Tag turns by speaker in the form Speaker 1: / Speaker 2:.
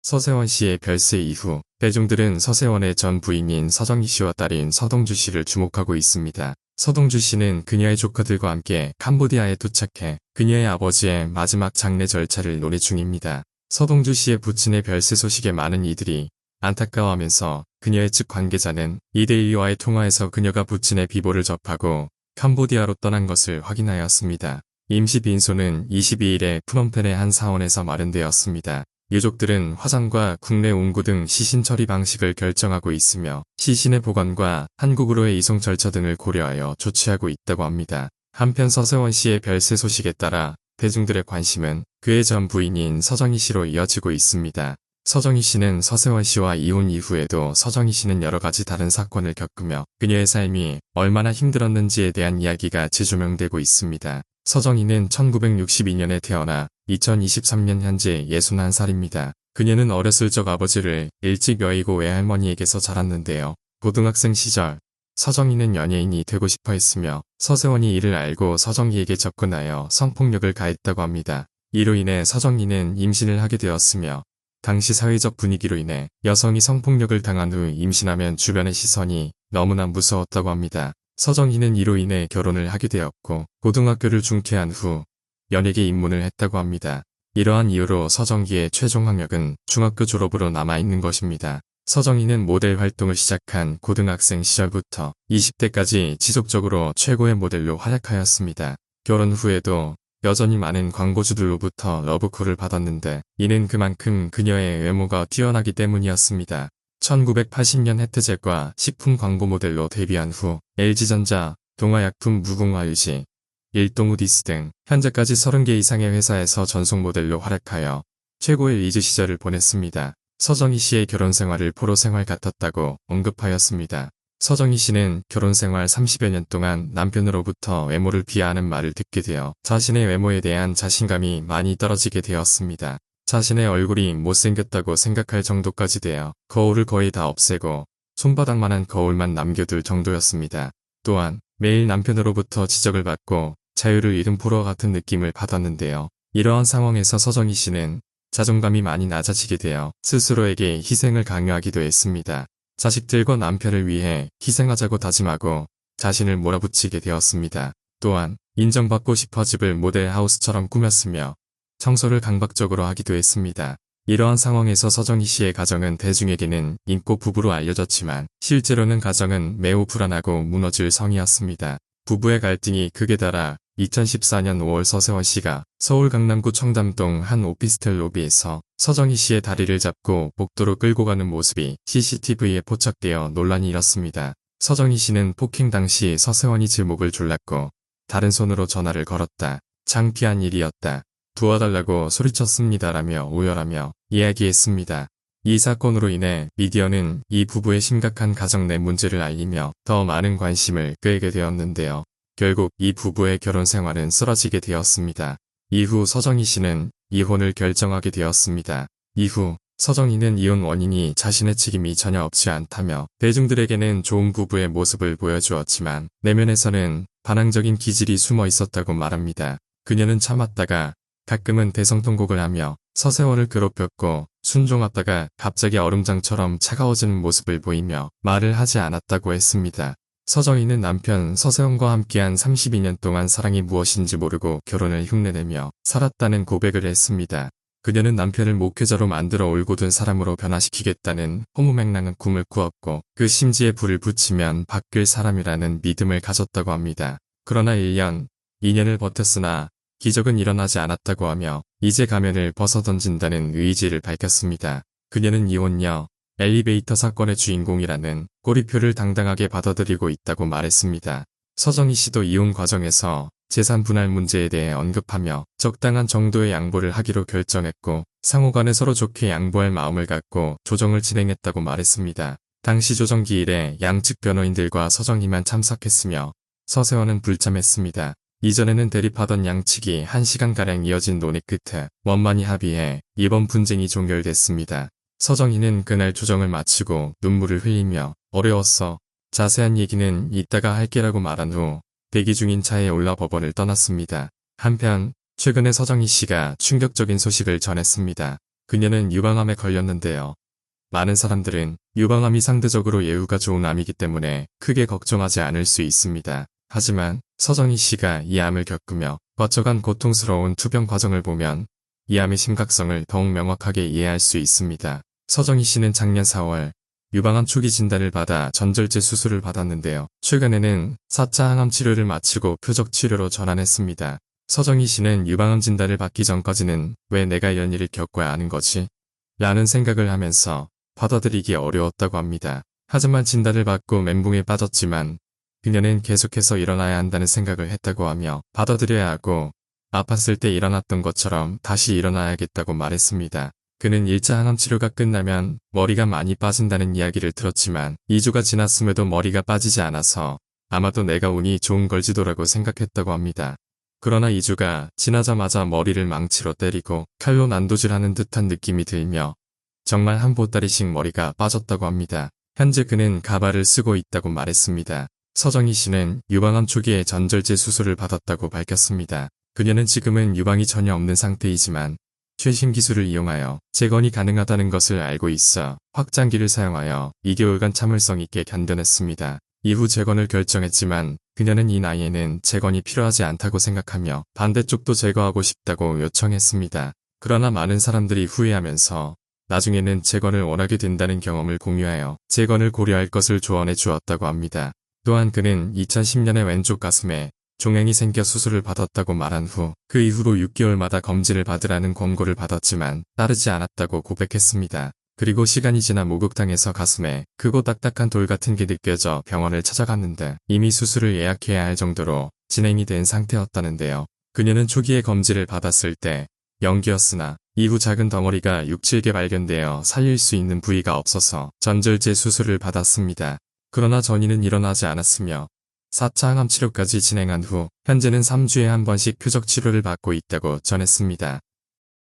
Speaker 1: 서세원 씨의 별세 이후 대중들은 서세원의 전 부인인 서정희 씨와 딸인 서동주 씨를 주목하고 있습니다. 서동주 씨는 그녀의 조카들과 함께 캄보디아에 도착해 그녀의 아버지의 마지막 장례 절차를 논의 중입니다. 서동주 씨의 부친의 별세 소식에 많은 이들이 안타까워하면서 그녀의 측 관계자는 이데일리와의 통화에서 그녀가 부친의 비보를 접하고 캄보디아로 떠난 것을 확인하였습니다. 임시 빈소는 22일에 프놈펜의 한 사원에서 마련되었습니다. 유족들은 화장과 국내 운구 등 시신 처리 방식을 결정하고 있으며 시신의 보관과 한국으로의 이송 절차 등을 고려하여 조치하고 있다고 합니다. 한편 서세원 씨의 별세 소식에 따라 대중들의 관심은 그의 전 부인인 서정희 씨로 이어지고 있습니다. 서정희 씨는 서세원 씨와 이혼 이후에도 서정희 씨는 여러 가지 다른 사건을 겪으며 그녀의 삶이 얼마나 힘들었는지에 대한 이야기가 재조명되고 있습니다. 서정희는 1962년에 태어나 2023년 현재 61살입니다. 그녀는 어렸을 적 아버지를 일찍 여의고 외할머니에게서 자랐는데요. 고등학생 시절 서정희는 연예인이 되고 싶어 했으며 서세원이 이를 알고 서정희에게 접근하여 성폭력을 가했다고 합니다. 이로 인해 서정희는 임신을 하게 되었으며 당시 사회적 분위기로 인해 여성이 성폭력을 당한 후 임신하면 주변의 시선이 너무나 무서웠다고 합니다. 서정희는 이로 인해 결혼을 하게 되었고 고등학교를 중퇴한 후 연예계 입문을 했다고 합니다. 이러한 이유로 서정희의 최종 학력은 중학교 졸업으로 남아있는 것입니다. 서정희는 모델 활동을 시작한 고등학생 시절부터 20대까지 지속적으로 최고의 모델로 활약하였습니다. 결혼 후에도 여전히 많은 광고주들로부터 러브콜을 받았는데 이는 그만큼 그녀의 외모가 뛰어나기 때문이었습니다. 1980년 혜태제과 식품 광고 모델로 데뷔한 후 LG전자, 동아약품 무궁화유지, 일동우디스 등 현재까지 30개 이상의 회사에서 전속 모델로 활약하여 최고의 리즈 시절을 보냈습니다. 서정희 씨의 결혼 생활을 포로 생활 같았다고 언급하였습니다. 서정희 씨는 결혼 생활 30여 년 동안 남편으로부터 외모를 비하하는 말을 듣게 되어 자신의 외모에 대한 자신감이 많이 떨어지게 되었습니다. 자신의 얼굴이 못생겼다고 생각할 정도까지 되어 거울을 거의 다 없애고 손바닥만한 거울만 남겨둘 정도였습니다. 또한 매일 남편으로부터 지적을 받고 자유를 잃은 포로와 같은 느낌을 받았는데요. 이러한 상황에서 서정희 씨는 자존감이 많이 낮아지게 되어 스스로에게 희생을 강요하기도 했습니다. 자식들과 남편을 위해 희생하자고 다짐하고 자신을 몰아붙이게 되었습니다. 또한 인정받고 싶어 집을 모델 하우스처럼 꾸몄으며 청소를 강박적으로 하기도 했습니다. 이러한 상황에서 서정희 씨의 가정은 대중에게는 인고 부부로 알려졌지만 실제로는 가정은 매우 불안하고 무너질 성이었습니다. 부부의 갈등이 극에 달아 2014년 5월 서세원 씨가 서울 강남구 청담동 한 오피스텔 로비에서 서정희 씨의 다리를 잡고 복도로 끌고 가는 모습이 CCTV에 포착되어 논란이 일었습니다. 서정희 씨는 폭행 당시 서세원이 제목을 졸랐고 다른 손으로 전화를 걸었다. 창피한 일이었다. 도와달라고 소리쳤습니다라며 오열하며 이야기했습니다. 이 사건으로 인해 미디어는 이 부부의 심각한 가정 내 문제를 알리며 더 많은 관심을 끌게 되었는데요. 결국 이 부부의 결혼 생활은 쓰러지게 되었습니다. 이후 서정희 씨는 이혼을 결정하게 되었습니다. 이후 서정희는 이혼 원인이 자신의 책임이 전혀 없지 않다며 대중들에게는 좋은 부부의 모습을 보여주었지만 내면에서는 반항적인 기질이 숨어 있었다고 말합니다. 그녀는 참았다가 가끔은 대성통곡을 하며 서세원을 괴롭혔고 순종하다가 갑자기 얼음장처럼 차가워지는 모습을 보이며 말을 하지 않았다고 했습니다. 서정희는 남편 서세원과 함께한 32년 동안 사랑이 무엇인지 모르고 결혼을 흉내내며 살았다는 고백을 했습니다. 그녀는 남편을 목회자로 만들어 올곧은 사람으로 변화시키겠다는 허무맹랑한 꿈을 꾸었고 그 심지에 불을 붙이면 바뀔 사람이라는 믿음을 가졌다고 합니다. 그러나 1년, 2년을 버텼으나 기적은 일어나지 않았다고 하며 이제 가면을 벗어던진다는 의지를 밝혔습니다. 그녀는 이혼녀, 엘리베이터 사건의 주인공이라는 꼬리표를 당당하게 받아들이고 있다고 말했습니다. 서정희 씨도 이혼 과정에서 재산 분할 문제에 대해 언급하며 적당한 정도의 양보를 하기로 결정했고 상호간에 서로 좋게 양보할 마음을 갖고 조정을 진행했다고 말했습니다. 당시 조정 기일에 양측 변호인들과 서정희만 참석했으며 서세원은 불참했습니다. 이전에는 대립하던 양측이 1시간가량 이어진 논의 끝에 원만히 합의해 이번 분쟁이 종결됐습니다. 서정희는 그날 조정을 마치고 눈물을 흘리며 어려웠어. 자세한 얘기는 이따가 할게라고 말한 후 대기 중인 차에 올라 법원을 떠났습니다. 한편 최근에 서정희 씨가 충격적인 소식을 전했습니다. 그녀는 유방암에 걸렸는데요. 많은 사람들은 유방암이 상대적으로 예후가 좋은 암이기 때문에 크게 걱정하지 않을 수 있습니다. 하지만 서정희 씨가 이 암을 겪으며 거쳐간 고통스러운 투병 과정을 보면 이 암의 심각성을 더욱 명확하게 이해할 수 있습니다. 서정희 씨는 작년 4월 유방암 초기 진단을 받아 전절제 수술을 받았는데요. 최근에는 4차 항암 치료를 마치고 표적 치료로 전환했습니다. 서정희 씨는 유방암 진단을 받기 전까지는 왜 내가 이런 일을 겪어야 하는 거지? 라는 생각을 하면서 받아들이기 어려웠다고 합니다. 하지만 진단을 받고 멘붕에 빠졌지만 그녀는 계속해서 일어나야 한다는 생각을 했다고 하며 받아들여야 하고 아팠을 때 일어났던 것처럼 다시 일어나야겠다고 말했습니다. 그는 1차 항암 치료가 끝나면 머리가 많이 빠진다는 이야기를 들었지만 2주가 지났음에도 머리가 빠지지 않아서 아마도 내가 운이 좋은 걸지도라고 생각했다고 합니다. 그러나 2주가 지나자마자 머리를 망치로 때리고 칼로 난도질하는 듯한 느낌이 들며 정말 한 보따리씩 머리가 빠졌다고 합니다. 현재 그는 가발을 쓰고 있다고 말했습니다. 서정희 씨는 유방암 초기에 전절제 수술을 받았다고 밝혔습니다. 그녀는 지금은 유방이 전혀 없는 상태이지만 최신 기술을 이용하여 재건이 가능하다는 것을 알고 있어 확장기를 사용하여 2개월간 참을성 있게 견뎌냈습니다. 이후 재건을 결정했지만 그녀는 이 나이에는 재건이 필요하지 않다고 생각하며 반대쪽도 제거하고 싶다고 요청했습니다. 그러나 많은 사람들이 후회하면서 나중에는 재건을 원하게 된다는 경험을 공유하여 재건을 고려할 것을 조언해 주었다고 합니다. 또한 그는 2010년에 왼쪽 가슴에 종양이 생겨 수술을 받았다고 말한 후 그 이후로 6개월마다 검진을 받으라는 권고를 받았지만 따르지 않았다고 고백했습니다. 그리고 시간이 지나 목욕탕에서 가슴에 크고 딱딱한 돌 같은 게 느껴져 병원을 찾아갔는데 이미 수술을 예약해야 할 정도로 진행이 된 상태였다는데요. 그녀는 초기에 검진을 받았을 때 연기였으나 이후 작은 덩어리가 6, 7개 발견되어 살릴 수 있는 부위가 없어서 전절제 수술을 받았습니다. 그러나 전이는 일어나지 않았으며 4차 항암 치료까지 진행한 후 현재는 3주에 한 번씩 표적 치료를 받고 있다고 전했습니다.